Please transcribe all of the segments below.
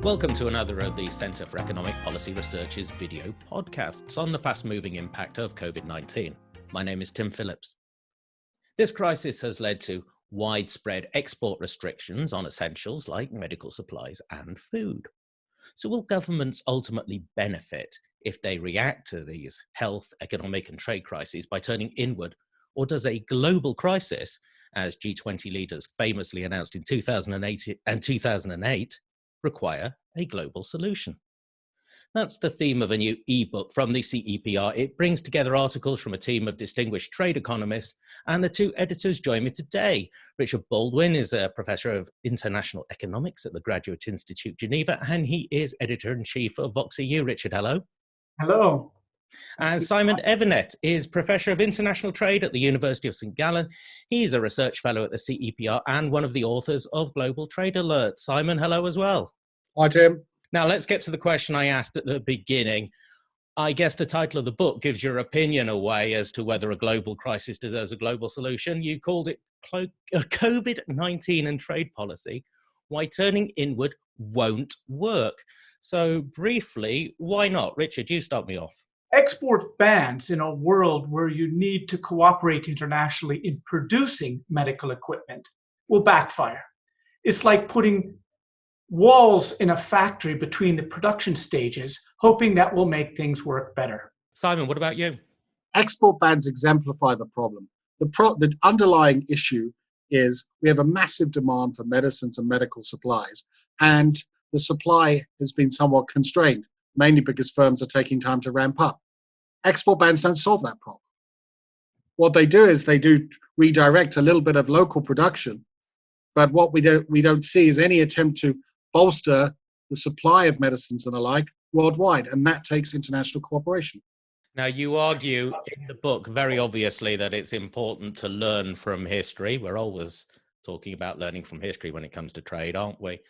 Welcome to another of the Centre for Economic Policy Research's video podcasts on the fast-moving impact of COVID-19. My name is Tim Phillips. This crisis has led to widespread export restrictions on essentials like medical supplies and food. So will governments ultimately benefit if they react to these health, economic and trade crises by turning inward, or does a global crisis, as G20 leaders famously announced in 2008, require a global solution? That's the theme of a new eBook from the CEPR. It brings together articles from a team of distinguished trade economists, and the two editors join me today. Richard Baldwin is a professor of international economics at the Graduate Institute Geneva, and he is editor-in-chief of Vox EU. Richard, hello. Hello. And Simon Evenett is Professor of International Trade at the University of St Gallen. He's a research fellow at the CEPR and one of the authors of Global Trade Alert. Simon, hello as well. Hi, Tim. Now, let's get to the question I asked at the beginning. I guess the title of the book gives your opinion away as to whether a global crisis deserves a global solution. You called it COVID-19 and trade policy, why turning inward won't work. So briefly, why not? Richard, you start me off. Export bans in a world where you need to cooperate internationally in producing medical equipment will backfire. It's like putting walls in a factory between the production stages, hoping that will make things work better. Simon, what about you? Export bans exemplify the problem. The underlying issue is we have a massive demand for medicines and medical supplies, and the supply has been somewhat constrained, mainly because firms are taking time to ramp up. Export bans don't solve that problem. What they do is they do redirect a little bit of local production, but what we don't see is any attempt to bolster the supply of medicines and the like worldwide, and that takes international cooperation. Now, you argue in the book very obviously that it's important to learn from history. We're always talking about learning from history when it comes to trade, aren't we?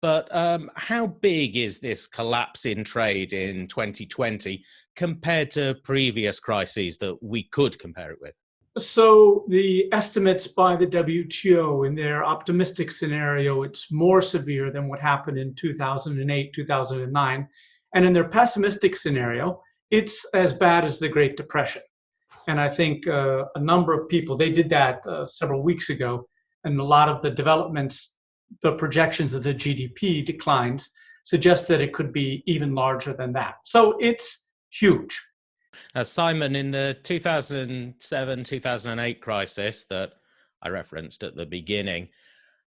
But how big is this collapse in trade in 2020 compared to previous crises that we could compare it with? So the estimates by the WTO in their optimistic scenario, it's more severe than what happened in 2008, 2009. And in their pessimistic scenario, it's as bad as the Great Depression. And I think a number of people, they did that several weeks ago, and a lot of the developments, the projections of the GDP declines suggest that it could be even larger than that. So it's huge. Simon, in the 2007-2008 crisis that I referenced at the beginning,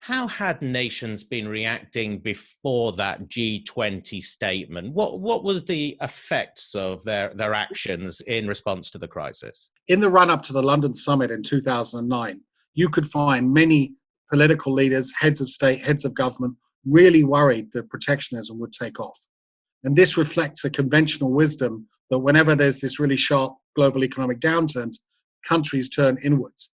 how had nations been reacting before that G20 statement? What was the effects of their actions in response to the crisis? In the run-up to the London summit in 2009, you could find many political leaders, heads of state, heads of government, really worried that protectionism would take off. And this reflects a conventional wisdom that whenever there's this really sharp global economic downturns, countries turn inwards.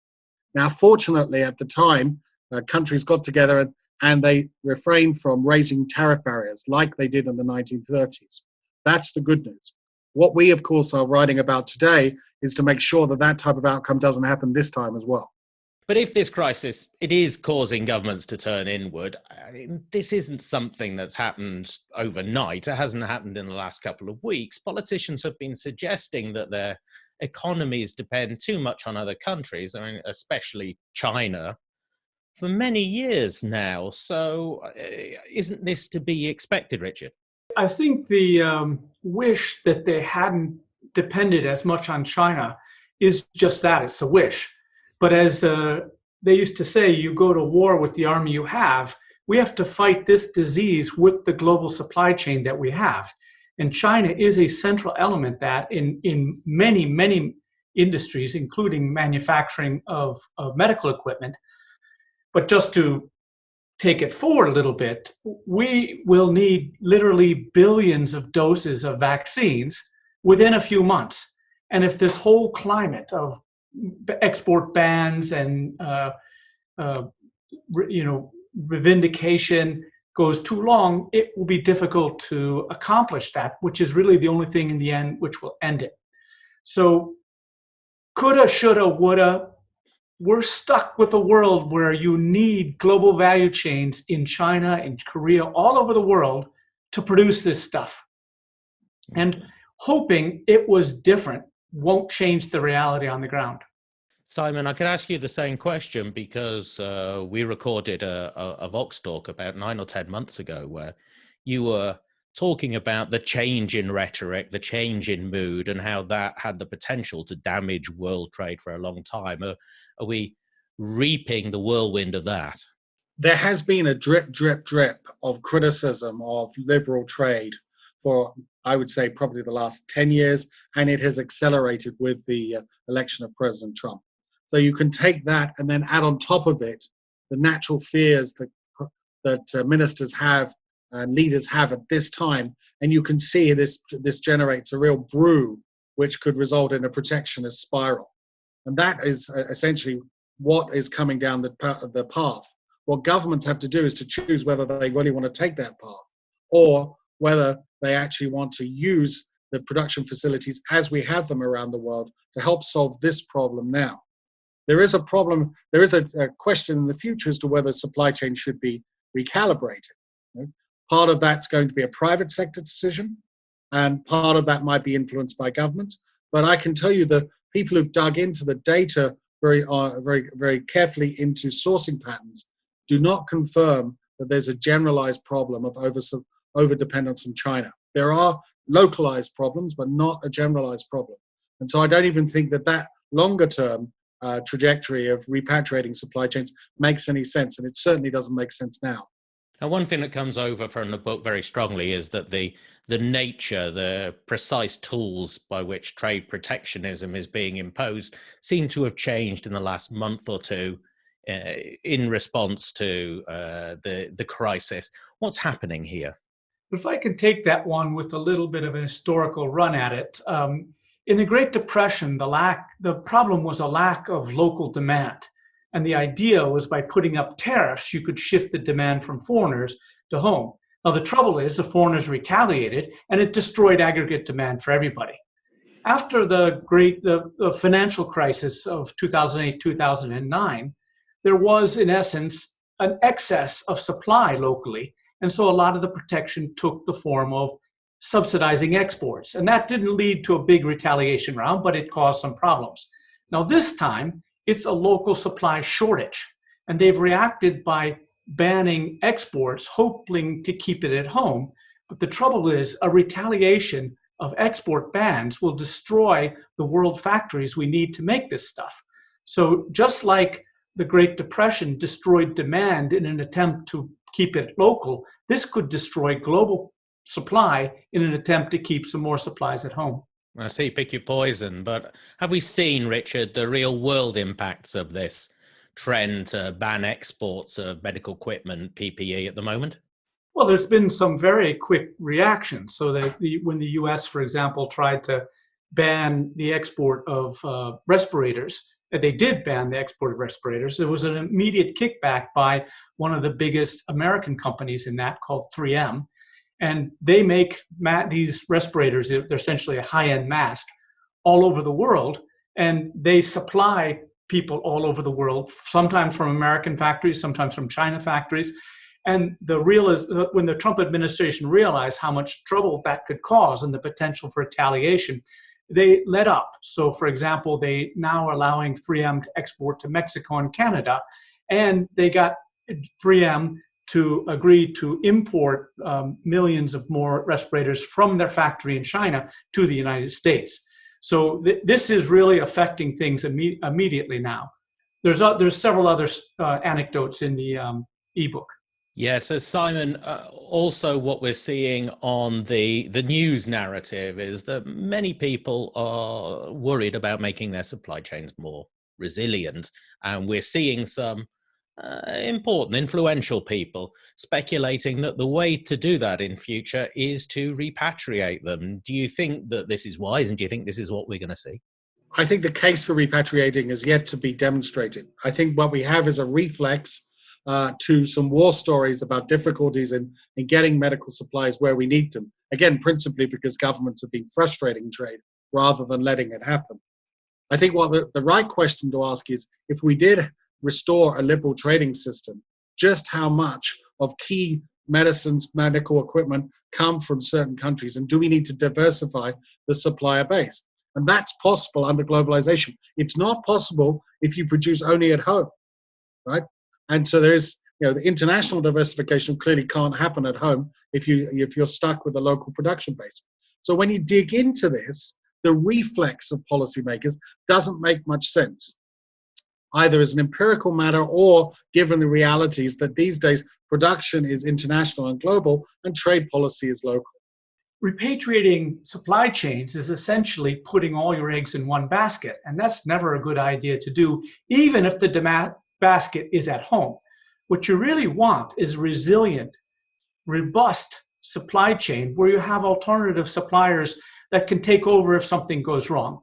Now, fortunately, at the time, countries got together and they refrained from raising tariff barriers like they did in the 1930s. That's the good news. What we, of course, are writing about today is to make sure that that type of outcome doesn't happen this time as well. But if this crisis, it is causing governments to turn inward, I mean, this isn't something that's happened overnight. It hasn't happened in the last couple of weeks. Politicians have been suggesting that their economies depend too much on other countries, I mean, especially China, for many years now. So isn't this to be expected, Richard? I think the wish that they hadn't depended as much on China is just that, it's a wish. But as they used to say, you go to war with the army you have. We have to fight this disease with the global supply chain that we have. And China is a central element that in many, many industries, including manufacturing of medical equipment. But just to take it forward a little bit, we will need literally billions of doses of vaccines within a few months. And if this whole climate of export bans and revindication goes too long, it will be difficult to accomplish that, which is really the only thing in the end which will end it. So coulda, shoulda, woulda, we're stuck with a world where you need global value chains in China, in Korea, all over the world to produce this stuff. And hoping it was different won't change the reality on the ground. Simon, I could ask you the same question because we recorded a Vox talk about 9 or 10 months ago where you were talking about the change in rhetoric, the change in mood, and how that had the potential to damage world trade for a long time. Are we reaping the whirlwind of that? There has been a drip, drip, drip of criticism of liberal trade for, I would say, probably the last 10 years, and it has accelerated with the election of President Trump. So you can take that and then add on top of it the natural fears that ministers have and leaders have at this time, and you can see this generates a real brew which could result in a protectionist spiral. And that is essentially what is coming down the path. What governments have to do is to choose whether they really want to take that path or whether they actually want to use the production facilities as we have them around the world to help solve this problem now. There is a problem, there is a question in the future as to whether supply chain should be recalibrated. Part of that's going to be a private sector decision, and part of that might be influenced by governments. But I can tell you the people who've dug into the data very carefully into sourcing patterns do not confirm that there's a generalized problem of over-dependence on China. There are localized problems, but not a generalized problem. And so I don't even think that longer-term trajectory of repatriating supply chains makes any sense, and it certainly doesn't make sense now. Now, one thing that comes over from the book very strongly is that the nature, the precise tools by which trade protectionism is being imposed seem to have changed in the last month or two in response to the crisis. What's happening here? If I could take that one with a little bit of a historical run at it, in the Great Depression, the problem was a lack of local demand. And the idea was by putting up tariffs, you could shift the demand from foreigners to home. Now, the trouble is the foreigners retaliated and it destroyed aggregate demand for everybody. After the financial crisis of 2008, 2009, there was, in essence, an excess of supply locally. And so a lot of the protection took the form of subsidizing exports. And that didn't lead to a big retaliation round, but it caused some problems. Now, this time, it's a local supply shortage. And they've reacted by banning exports, hoping to keep it at home. But the trouble is a retaliation of export bans will destroy the world factories we need to make this stuff. So just like the Great Depression destroyed demand in an attempt to keep it local, this could destroy global supply in an attempt to keep some more supplies at home. I see, pick your poison, but have we seen, Richard, the real world impacts of this trend to ban exports of medical equipment, PPE at the moment? Well, there's been some very quick reactions. So that when the US, for example, tried to ban the export of respirators, they did ban the export of respirators. There was an immediate kickback by one of the biggest American companies in that called 3M. And they make these respirators, they're essentially a high-end mask, all over the world. And they supply people all over the world, sometimes from American factories, sometimes from China factories. And when the Trump administration realized how much trouble that could cause and the potential for retaliation, they let up. So, for example, they now are allowing 3M to export to Mexico and Canada, and they got 3M to agree to import millions of more respirators from their factory in China to the United States. So this is really affecting things immediately now. There's several other anecdotes in the ebook. Yes, so Simon, also what we're seeing on the news narrative is that many people are worried about making their supply chains more resilient. And we're seeing some important, influential people speculating that the way to do that in future is to repatriate them. Do you think that this is wise, and do you think this is what we're going to see? I think the case for repatriating is yet to be demonstrated. I think what we have is a reflex to some war stories about difficulties in getting medical supplies where we need them. Again, principally because governments have been frustrating trade rather than letting it happen. I think what the right question to ask is, if we did restore a liberal trading system, just how much of key medicines, medical equipment come from certain countries? And do we need to diversify the supplier base? And that's possible under globalization. It's not possible if you produce only at home, right? And so there is, the international diversification clearly can't happen at home if you're stuck with a local production base. So when you dig into this, the reflex of policymakers doesn't make much sense, either as an empirical matter or given the realities that these days production is international and global and trade policy is local. Repatriating supply chains is essentially putting all your eggs in one basket, and that's never a good idea to do, even if the basket is at home. What you really want is a resilient, robust supply chain where you have alternative suppliers that can take over if something goes wrong.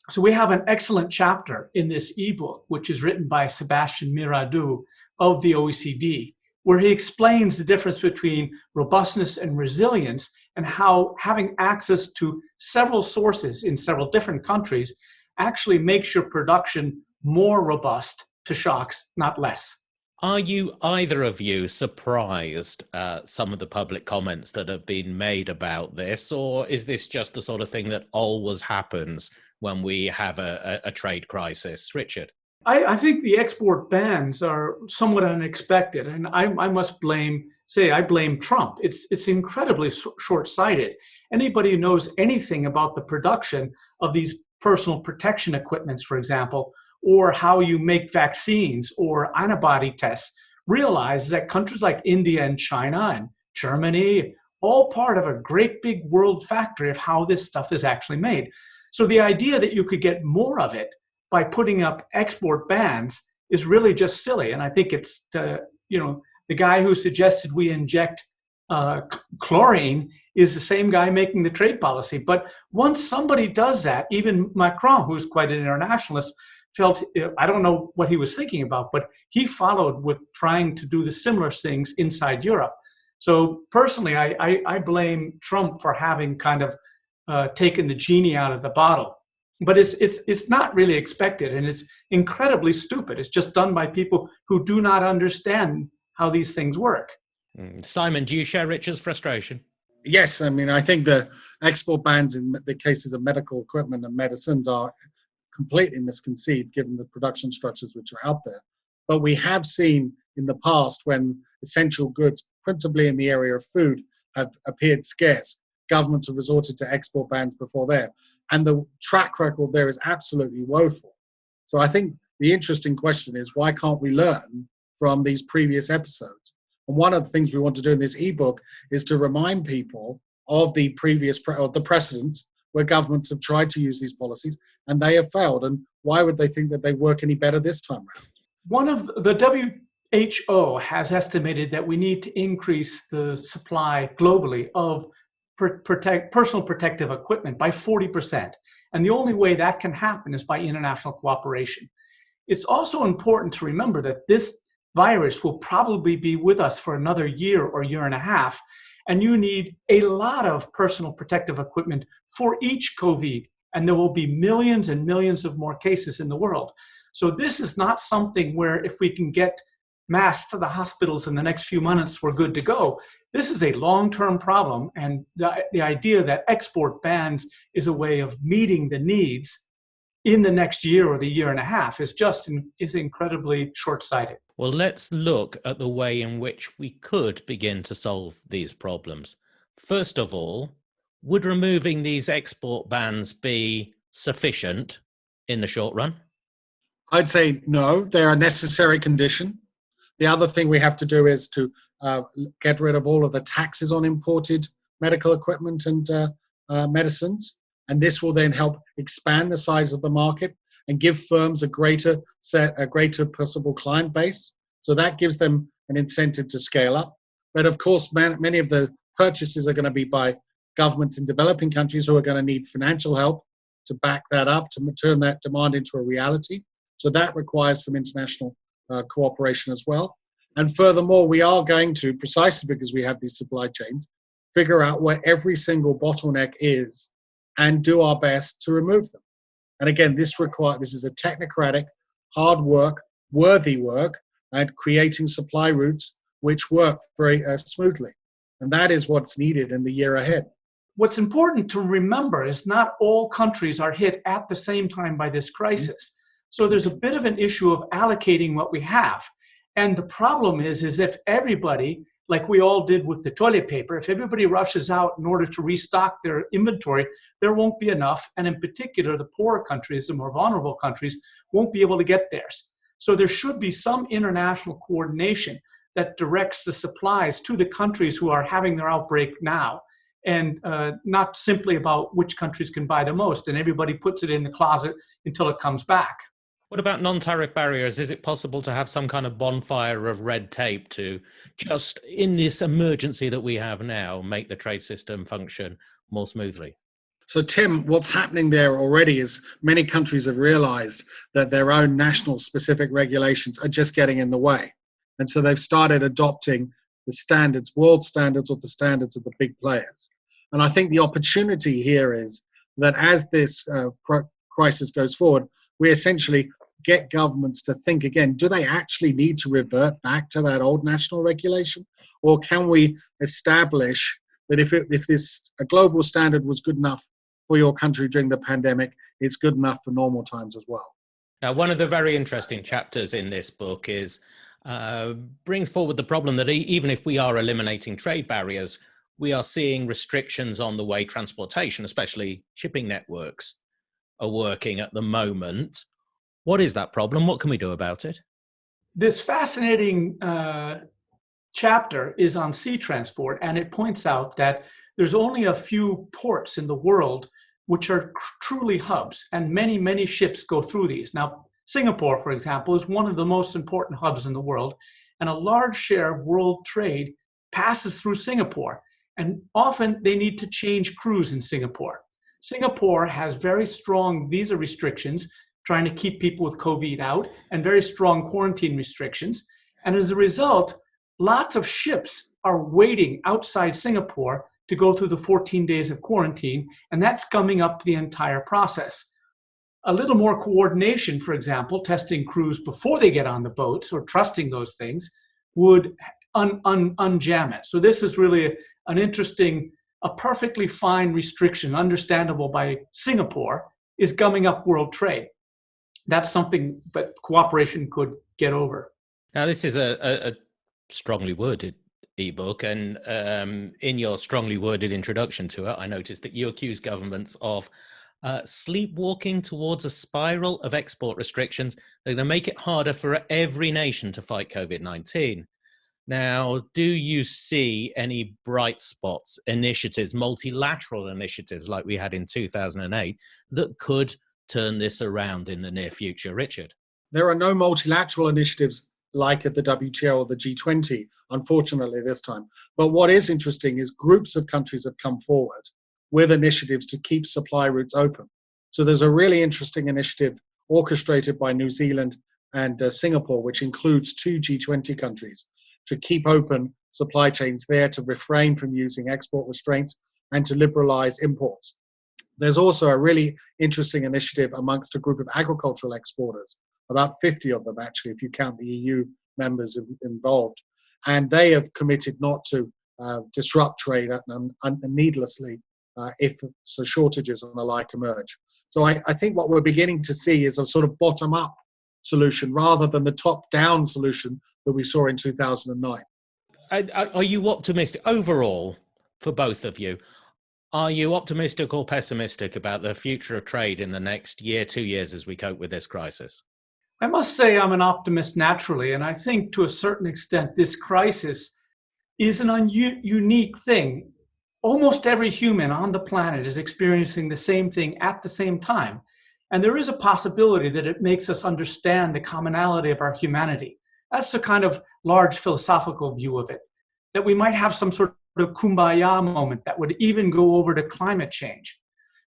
So we have an excellent chapter in this ebook, which is written by Sebastian Miradou of the OECD, where he explains the difference between robustness and resilience and how having access to several sources in several different countries actually makes your production more robust to shocks, not less. Are you, either of you, surprised at some of the public comments that have been made about this, or is this just the sort of thing that always happens when we have a trade crisis? Richard? I think the export bans are somewhat unexpected, and I must blame Trump. It's incredibly short-sighted. Anybody who knows anything about the production of these personal protection equipments, for example, or how you make vaccines or antibody tests, realize that countries like India and China and Germany, all part of a great big world factory of how this stuff is actually made. So the idea that you could get more of it by putting up export bans is really just silly. And I think it's the guy who suggested we inject chlorine is the same guy making the trade policy. But once somebody does that, even Macron, who's quite an internationalist, felt, I don't know what he was thinking about, but he followed with trying to do the similar things inside Europe. So personally, I blame Trump for having kind of taken the genie out of the bottle. But it's not really expected, and it's incredibly stupid. It's just done by people who do not understand how these things work. Simon, do you share Richard's frustration? Yes, I mean, I think the export bans in the cases of medical equipment and medicines are completely misconceived given the production structures which are out there. But we have seen in the past when essential goods, principally in the area of food, have appeared scarce, governments have resorted to export bans before there. And the track record there is absolutely woeful. So I think the interesting question is, why can't we learn from these previous episodes? And one of the things we want to do in this ebook is to remind people of the precedents where governments have tried to use these policies and they have failed. And why would they think that they work any better this time around? One of the WHO has estimated that we need to increase the supply globally of personal protective equipment by 40%. And the only way that can happen is by international cooperation. It's also important to remember that this virus will probably be with us for another year or year and a half. And you need a lot of personal protective equipment for each COVID. And there will be millions and millions of more cases in the world. So this is not something where if we can get masks to the hospitals in the next few months, we're good to go. This is a long-term problem. And the idea that export bans is a way of meeting the needs in the next year or the year and a half is incredibly short-sighted. Well, let's look at the way in which we could begin to solve these problems. First of all, would removing these export bans be sufficient in the short run? I'd say no, they're a necessary condition. The other thing we have to do is to get rid of all of the taxes on imported medical equipment and medicines. And this will then help expand the size of the market and give firms a greater possible client base. So that gives them an incentive to scale up. But of course, many of the purchases are going to be by governments in developing countries who are going to need financial help to back that up, to turn that demand into a reality. So that requires some international cooperation as well. And furthermore, we are going to, precisely because we have these supply chains, figure out where every single bottleneck is and do our best to remove them. And again, this is a technocratic, hard work, worthy work at creating supply routes which work very smoothly. And that is what's needed in the year ahead. What's important to remember is not all countries are hit at the same time by this crisis. So there's a bit of an issue of allocating what we have. And the problem is if everybody, like we all did with the toilet paper, if everybody rushes out in order to restock their inventory, there won't be enough. And in particular, the poorer countries, the more vulnerable countries, won't be able to get theirs. So there should be some international coordination that directs the supplies to the countries who are having their outbreak now, and not simply about which countries can buy the most, and everybody puts it in the closet until it comes back. What about non-tariff barriers? Is it possible to have some kind of bonfire of red tape to just, in this emergency that we have now, make the trade system function more smoothly? So, Tim, what's happening there already is many countries have realized that their own national specific regulations are just getting in the way. And so they've started adopting the standards, world standards, or the standards of the big players. And I think the opportunity here is that as this crisis goes forward, we essentially get governments to think again, do they actually need to revert back to that old national regulation? Or can we establish that if a global standard was good enough for your country during the pandemic, it's good enough for normal times as well? Now, one of the very interesting chapters in this book brings forward the problem that even if we are eliminating trade barriers, we are seeing restrictions on the way transportation, especially shipping networks, are working at the moment. What is that problem? What can we do about it? This fascinating chapter is on sea transport, and it points out that there's only a few ports in the world which are truly hubs, and many, many ships go through these. Now, Singapore, for example, is one of the most important hubs in the world, and a large share of world trade passes through Singapore, and often they need to change crews in Singapore. Singapore has very strong visa restrictions, trying to keep people with COVID out, and very strong quarantine restrictions. And as a result, lots of ships are waiting outside Singapore to go through the 14 days of quarantine, and that's gumming up the entire process. A little more coordination, for example, testing crews before they get on the boats or trusting those things would unjam it. So this is really an interesting, a perfectly fine restriction, understandable by Singapore, is gumming up world trade. That's something that cooperation could get over. Now, this is a strongly worded ebook, and in your strongly worded introduction to it, I noticed that you accuse governments of sleepwalking towards a spiral of export restrictions that are going to make it harder for every nation to fight COVID-19. Now, do you see any bright spots, initiatives, multilateral initiatives like we had in 2008 that could turn this around in the near future, Richard? There are no multilateral initiatives like at the WTO or the G20, unfortunately, this time. But what is interesting is groups of countries have come forward with initiatives to keep supply routes open. So there's a really interesting initiative orchestrated by New Zealand and Singapore, which includes 2 G20 countries, to keep open supply chains there, to refrain from using export restraints, and to liberalize imports. There's also a really interesting initiative amongst a group of agricultural exporters, about 50 of them actually, if you count the EU members involved. And they have committed not to disrupt trade needlessly if so shortages and the like emerge. So I think what we're beginning to see is a sort of bottom-up solution rather than the top-down solution that we saw in 2009. Are you optimistic overall for both of you? Are you optimistic or pessimistic about the future of trade in the next year, 2 years as we cope with this crisis? I must say I'm an optimist naturally, and I think to a certain extent this crisis is an unique thing. Almost every human on the planet is experiencing the same thing at the same time. And there is a possibility that it makes us understand the commonality of our humanity. That's the kind of large philosophical view of it, that we might have some sort of kumbaya moment that would even go over to climate change.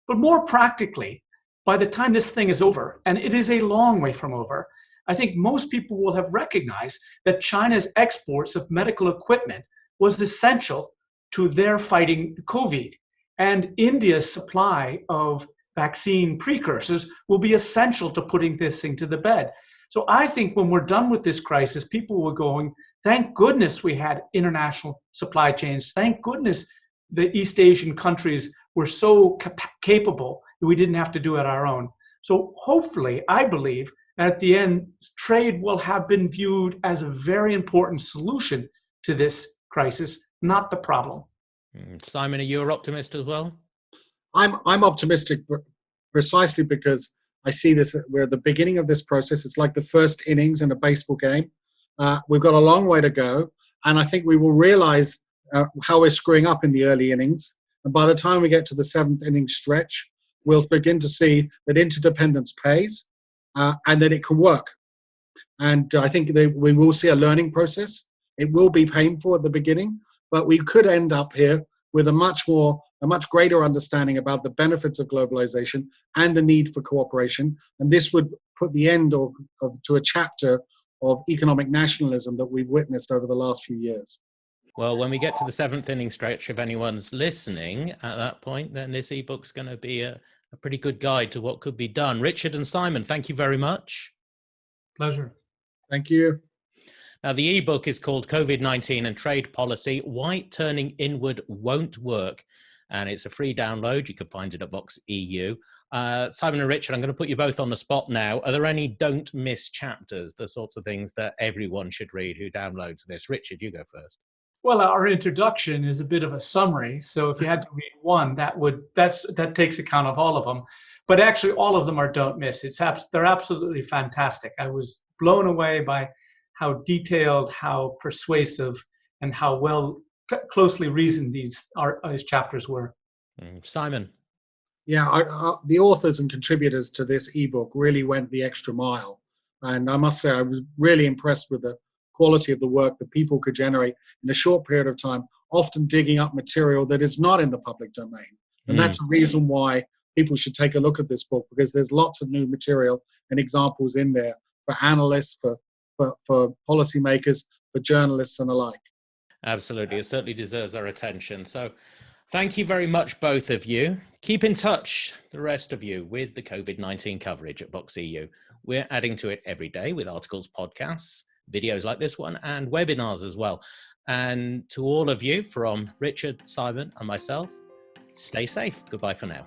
But more practically, by the time this thing is over, and it is a long way from over, I think most people will have recognized that China's exports of medical equipment was essential to their fighting the COVID. And India's supply of vaccine precursors will be essential to putting this thing to the bed. So I think when we're done with this crisis, people will be going, Thank goodness we had international supply chains. Thank goodness the East Asian countries were so capable that we didn't have to do it our own. So hopefully, I believe, at the end, trade will have been viewed as a very important solution to this crisis, not the problem. Simon, are you an optimist as well? I'm optimistic precisely because I see this, we're at the beginning of this process. It's like the first innings in a baseball game. We've got a long way to go, and I think we will realize how we're screwing up in the early innings. And by the time we get to the seventh inning stretch, we'll begin to see that interdependence pays and that it can work. And I think we will see a learning process. It will be painful at the beginning, but we could end up here with a much greater understanding about the benefits of globalization and the need for cooperation. And this would put the end to a chapter of economic nationalism that we've witnessed over the last few years. Well, when we get to the seventh inning stretch, if anyone's listening at that point, then this ebook's going to be a pretty good guide to what could be done. Richard and Simon, thank you very much. Pleasure. Thank you. Now, the ebook is called COVID-19 and Trade Policy, Why Turning Inward Won't Work. And it's a free download. You can find it at Vox EU. Simon and Richard, I'm going to put you both on the spot now. Are there any don't miss chapters, the sorts of things that everyone should read who downloads this? Richard, you go first. Well, our introduction is a bit of a summary. So if you had to read one, that takes account of all of them. But actually, all of them are don't miss. They're absolutely fantastic. I was blown away by how detailed, how persuasive, and how closely reasoned these chapters were. Simon. Yeah, the authors and contributors to this ebook really went the extra mile. And I must say, I was really impressed with the quality of the work that people could generate in a short period of time, often digging up material that is not in the public domain. And that's a reason why people should take a look at this book, because there's lots of new material and examples in there for analysts, for policymakers, for journalists and alike. Absolutely. It certainly deserves our attention. So thank you very much, both of you. Keep in touch, the rest of you, with the COVID-19 coverage at Vox EU. We're adding to it every day with articles, podcasts, videos like this one, and webinars as well. And to all of you, from Richard, Simon, and myself, stay safe. Goodbye for now.